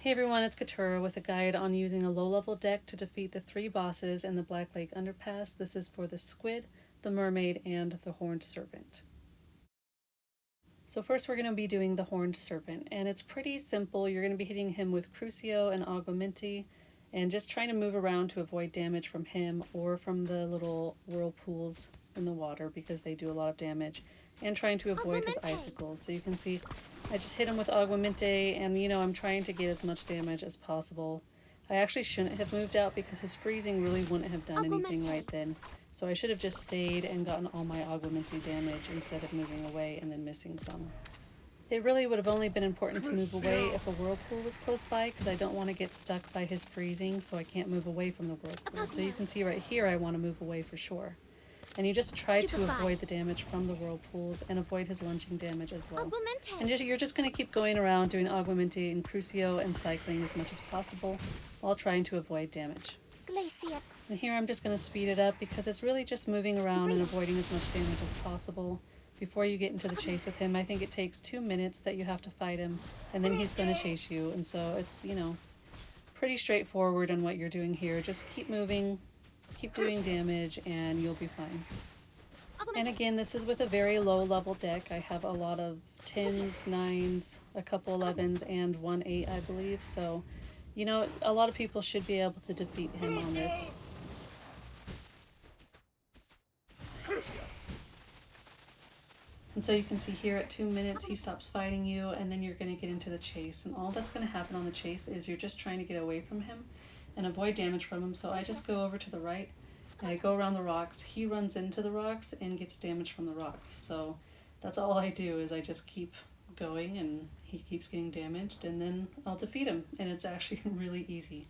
Hey everyone, it's Katura with a guide on using a low-level deck to defeat the 3 bosses in the Black Lake Underpass. This is for the Squid, the Mermaid, and the Horned Serpent. So first we're going to be doing the Horned Serpent, and it's pretty simple. You're going to be hitting him with Crucio and Aguamenti, and just trying to move around to avoid damage from him or from the little whirlpools in the water because they do a lot of damage, and trying to avoid his icicles. So you can see I just hit him with Aguamenti, and I'm trying to get as much damage as possible. I actually shouldn't have moved out because his freezing really wouldn't have done anything right then. So I should have just stayed and gotten all my Aguamenti damage instead of moving away and then missing some. It really would have only been important to move away if a whirlpool was close by, because I don't want to get stuck by his freezing, so I can't move away from the whirlpool. So you can see right here I want to move away for sure. And you just try to avoid the damage from the whirlpools and avoid his lunging damage as well. And you're just going to keep going around doing Aguamenti and Crucio and cycling as much as possible while trying to avoid damage. And here I'm just going to speed it up because it's really just moving around and avoiding as much damage as possible before you get into the chase with him. I think it takes 2 minutes that you have to fight him, and then he's going to chase you. And so it's, pretty straightforward on what you're doing here. Just keep moving, keep doing damage, and you'll be fine. And again, this is with a very low level deck. I have a lot of 10s, 9s, a couple 11s, and 1 8, I believe. So, a lot of people should be able to defeat him on this. And so you can see here at 2 minutes he stops fighting you, and then you're going to get into the chase. And all that's going to happen on the chase is you're just trying to get away from him and avoid damage from him. So I just go over to the right and I go around the rocks. He runs into the rocks and gets damage from the rocks. So that's all I do, is I just keep going and he keeps getting damaged, and then I'll defeat him. And it's actually really easy.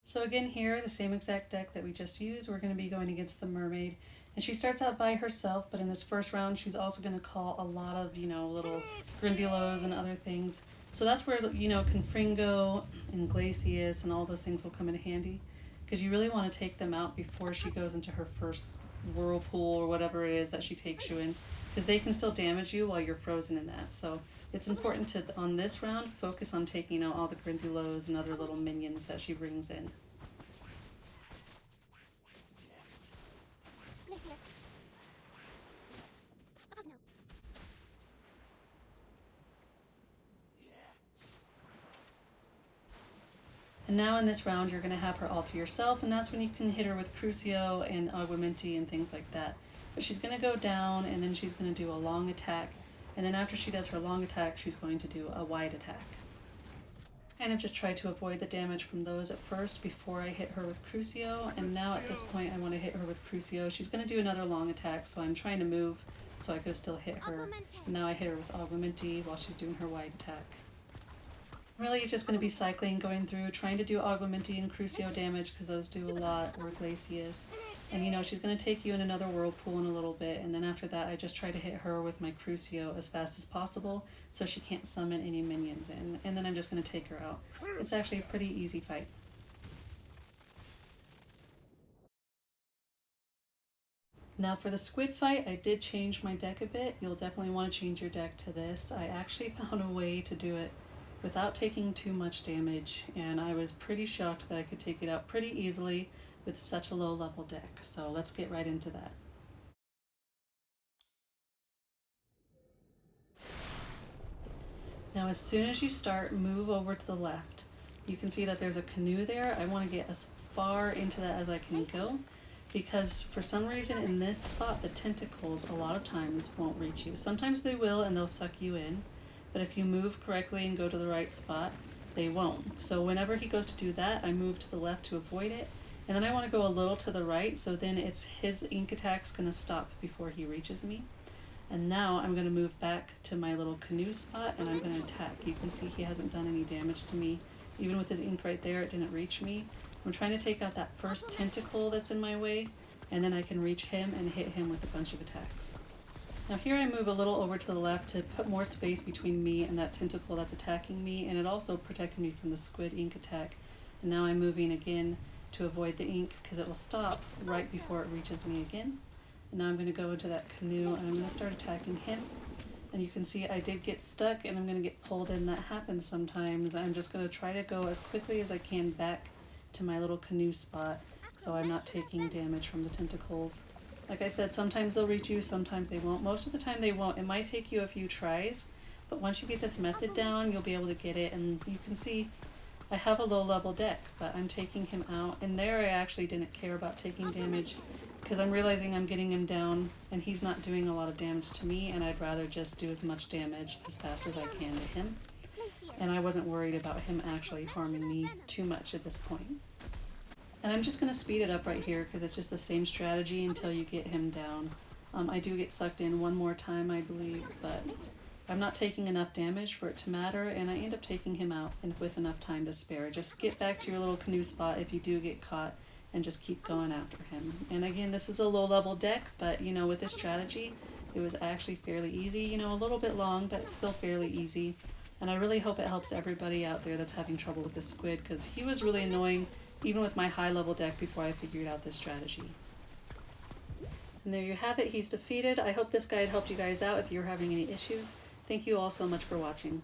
So again here, the same exact deck that we just used, we're going to be going against the Mermaid. And she starts out by herself, but in this first round she's also going to call a lot of, little Grindylows and other things. So that's where, Confringo and Glacius and all those things will come in handy, because you really want to take them out before she goes into her first whirlpool or whatever it is that she takes you in, because they can still damage you while you're frozen in that. So it's important to, on this round, focus on taking out all the Grindylows and other little minions that she brings in. And now in this round you're going to have her all to yourself, and that's when you can hit her with Crucio and Aguamenti and things like that. But she's going to go down, and then she's going to do a long attack, and then after she does her long attack she's going to do a wide attack. Kind of just try to avoid the damage from those at first before I hit her with Crucio, and now at this point I want to hit her with Crucio. She's going to do another long attack, so I'm trying to move so I could still hit her. And now I hit her with Aguamenti while she's doing her wide attack. Really, it's just going to be cycling, going through, trying to do Aguamenti and Crucio damage because those do a lot, or Glacius. And she's going to take you in another whirlpool in a little bit, and then after that I just try to hit her with my Crucio as fast as possible so she can't summon any minions in, and then I'm just going to take her out. It's actually a pretty easy fight. Now for the squid fight, I did change my deck a bit. You'll definitely want to change your deck to this. I actually found a way to do it without taking too much damage, and I was pretty shocked that I could take it out pretty easily with such a low level deck. So let's get right into that. Now as soon as you start, move over to the left. You can see that there's a canoe there. I want to get as far into that as I can go, because for some reason in this spot the tentacles a lot of times won't reach you. Sometimes they will and they'll suck you in, but if you move correctly and go to the right spot, they won't. So whenever he goes to do that, I move to the left to avoid it, and then I want to go a little to the right, so then it's his ink attack's going to stop before he reaches me. And now I'm going to move back to my little canoe spot, and I'm going to attack. You can see he hasn't done any damage to me. Even with his ink right there, it didn't reach me. I'm trying to take out that first tentacle that's in my way, and then I can reach him and hit him with a bunch of attacks. Now here I move a little over to the left to put more space between me and that tentacle that's attacking me, and it also protected me from the squid ink attack. And now I'm moving again to avoid the ink because it will stop right before it reaches me again. And now I'm going to go into that canoe and I'm going to start attacking him. And you can see I did get stuck and I'm going to get pulled in. That happens sometimes. I'm just going to try to go as quickly as I can back to my little canoe spot so I'm not taking damage from the tentacles. Like I said, sometimes they'll reach you, sometimes they won't. Most of the time they won't. It might take you a few tries, but once you get this method down, you'll be able to get it. And you can see I have a low level deck, but I'm taking him out. And there I actually didn't care about taking damage because I'm realizing I'm getting him down and he's not doing a lot of damage to me, and I'd rather just do as much damage as fast as I can to him. And I wasn't worried about him actually harming me too much at this point. And I'm just going to speed it up right here because it's just the same strategy until you get him down. I do get sucked in one more time, I believe, but I'm not taking enough damage for it to matter, and I end up taking him out and with enough time to spare. Just get back to your little canoe spot if you do get caught and just keep going after him. And again, this is a low level deck, but you know, with this strategy, it was actually fairly easy. You know, a little bit long, but still fairly easy. And I really hope it helps everybody out there that's having trouble with this squid, because he was really annoying even with my high level deck before I figured out this strategy. And there you have it, he's defeated. I hope this guide helped you guys out if you're having any issues. Thank you all so much for watching.